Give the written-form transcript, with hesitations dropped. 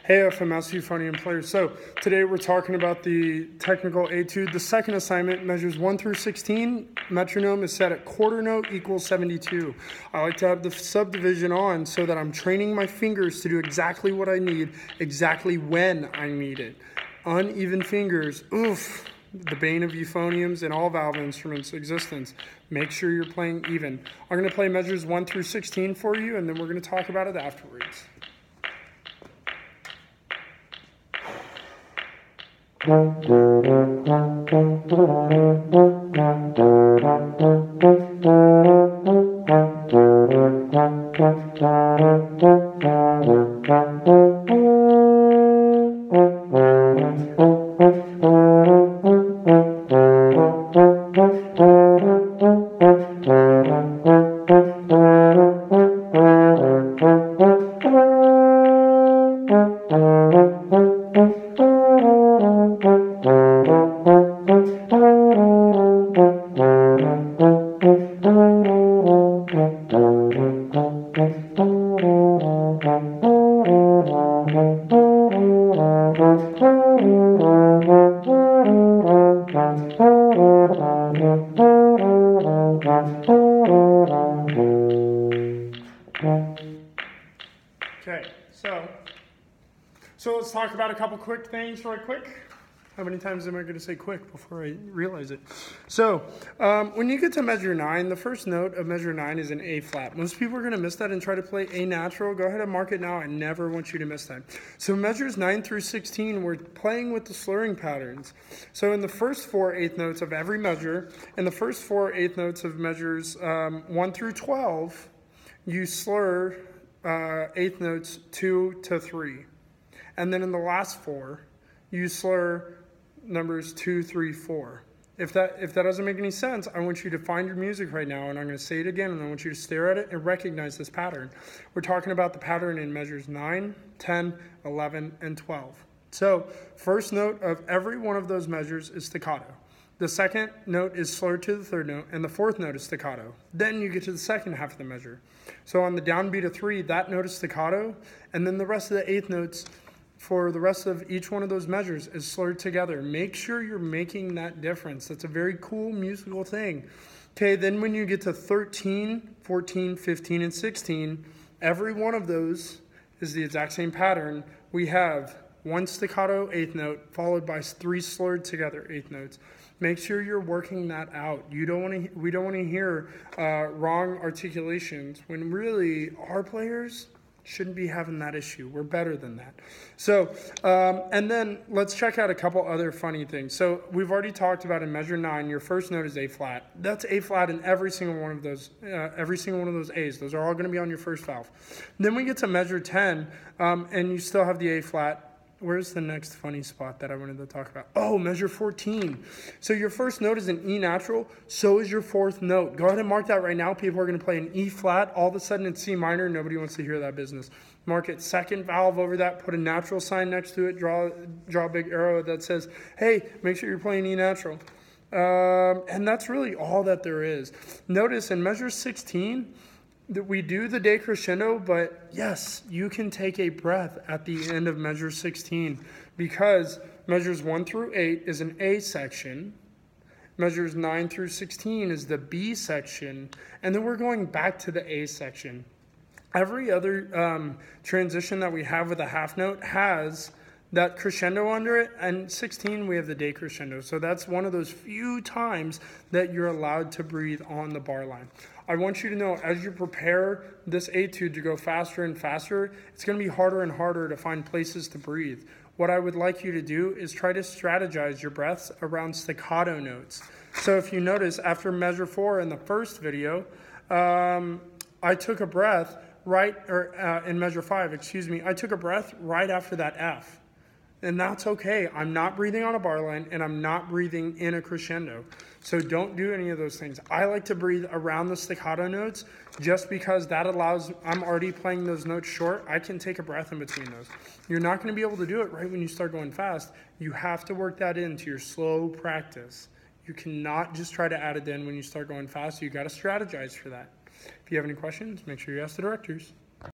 Hey FMS Euphonium players. So today we're talking about the technical etude. The second assignment measures 1 through 16. Metronome is set at quarter note equals 72. I like to have the subdivision on so that I'm training my fingers to do exactly what I need, exactly when I need it. Uneven fingers, oof, the bane of euphoniums and all valve instruments' existence. Make sure you're playing even. I'm going to play measures 1 through 16 for you, and then we're going to talk about it afterwards. Okay, so let's talk about a couple quick things right quick. How many times am I going to say quick before I realize it? So when you get to measure 9, the first note of measure 9 is an A flat. Most people are going to miss that and try to play A natural. Go ahead and mark it now. I never want you to miss that. So measures 9 through 16, we're playing with the slurring patterns. So in the first 4 eighth notes of every measure, and the first 4 eighth notes of measures 1 through 12, you slur eighth notes 2 to 3. And then in the last 4, you slur numbers 2, 3, 4. If that doesn't make any sense, I want you to find your music right now, and I'm going to say it again, and I want you to stare at it and recognize this pattern. We're talking about the pattern in measures 9, 10, 11, and 12. So first note of every one of those measures is staccato. The second note is slurred to the third note, and the fourth note is staccato. Then you get to the second half of the measure. So on the downbeat of 3, that note is staccato, and then the rest of the eighth notes for the rest of each one of those measures is slurred together. Make sure you're making that difference. That's a very cool musical thing. Okay, then when you get to 13, 14, 15, and 16, every one of those is the exact same pattern. We have 1 staccato eighth note followed by 3 slurred together eighth notes. Make sure you're working that out. We don't want to hear wrong articulations when really our players shouldn't be having that issue. We're better than that. So, and then let's check out a couple other funny things. So we've already talked about in measure 9, your first note is A flat. That's A flat in every single one of those A's. Those are all going to be on your first valve. Then we get to measure 10, and you still have the A flat. Where's the next funny spot that I wanted to talk about? Oh, measure 14. So your first note is an E natural, so is your fourth note. Go ahead and mark that right now. People are going to play an E flat. All of a sudden it's C minor. Nobody wants to hear that business. Mark it second valve over that. Put a natural sign next to it. Draw a big arrow that says, hey, make sure you're playing E natural. And that's really all that there is. Notice in measure 16, that we do the decrescendo, but yes, you can take a breath at the end of measure 16 because measures 1 through 8 is an A section, measures 9 through 16 is the B section, and then we're going back to the A section. Every other transition that we have with a half note has that crescendo under it, and 16 we have the decrescendo. So that's one of those few times that you're allowed to breathe on the bar line. I want you to know as you prepare this etude to go faster and faster, it's going to be harder and harder to find places to breathe. What I would like you to do is try to strategize your breaths around staccato notes. So if you notice after measure 4 in the first video, I took a breath in measure 5, I took a breath right after that F. And that's okay. I'm not breathing on a bar line, and I'm not breathing in a crescendo. So don't do any of those things. I like to breathe around the staccato notes just because that allows, I'm already playing those notes short. I can take a breath in between those. You're not going to be able to do it right when you start going fast. You have to work that into your slow practice. You cannot just try to add it in when you start going fast. You got to strategize for that. If you have any questions, make sure you ask the directors.